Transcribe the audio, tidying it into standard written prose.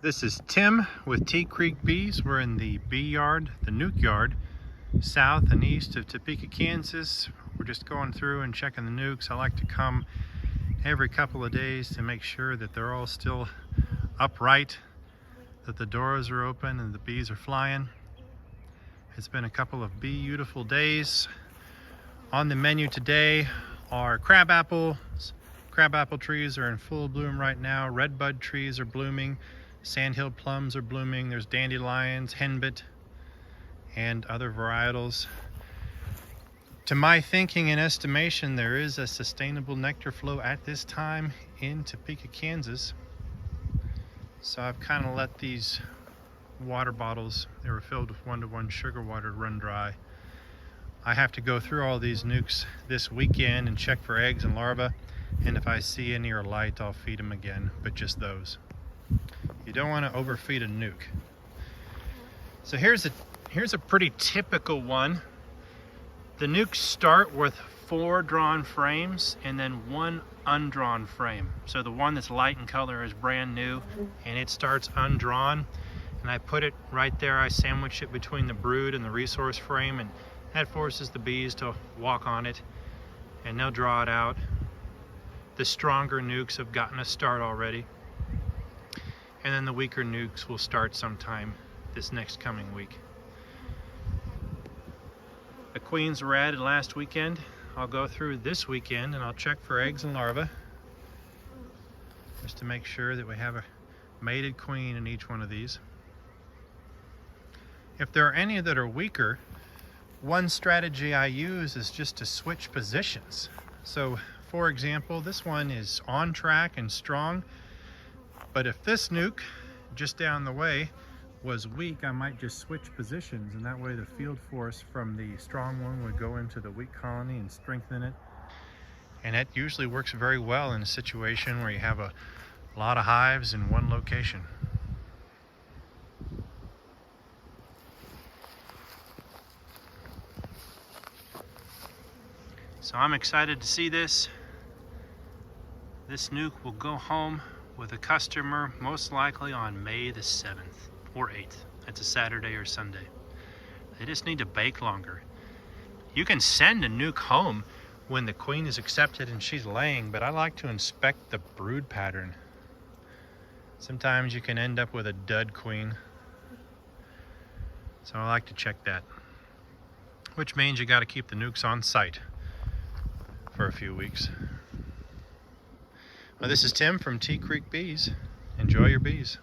This is Tim with Tea Creek Bees. We're in the bee yard, the Nuc yard, south and east of Topeka, Kansas. We're just going through and checking the nukes. I like to come every couple of days to make sure that they're all still upright, that the doors are open and the bees are flying. It's been a couple of beautiful days. On the menu today are crabapple. Crabapple trees are in full bloom right now. Redbud trees are blooming. Sandhill plums are blooming. There's dandelions, henbit, and other varietals. To my thinking and estimation, there is a sustainable nectar flow at this time in Topeka, Kansas. So I've kind of let these water bottles, they were filled with 1-to-1 sugar water, run dry. I have to go through all these nukes this weekend and check for eggs and larvae, and if I see any are light, I'll feed them again, but just those. You don't want to overfeed a nuc. So here's a pretty typical one. The nukes start with 4 drawn frames and then 1 undrawn frame. So the one that's light in color is brand new and it starts undrawn. And I put it right there. I sandwich it between the brood and the resource frame, and that forces the bees to walk on it and they'll draw it out. The stronger nukes have gotten a start already. And then the weaker nukes will start sometime this next coming week. The queens were added last weekend. I'll go through this weekend and I'll check for eggs and larvae, just to make sure that we have a mated queen in each one of these. If there are any that are weaker, one strategy I use is just to switch positions. So for example, this one is on track and strong, but if this nuc just down the way was weak, I might just switch positions, and that way the field force from the strong one would go into the weak colony and strengthen it. And that usually works very well in a situation where you have a lot of hives in one location. So I'm excited to see this. This nuc will go home with a customer most likely on May the 7th or 8th. It's a Saturday or Sunday. They just need to bake longer. You can send a nuc home when the queen is accepted and she's laying, but I like to inspect the brood pattern. Sometimes you can end up with a dud queen. So I like to check that. Which means you got to keep the nucs on site for a few weeks. Well, this is Tim from Tea Creek Bees. Enjoy your bees.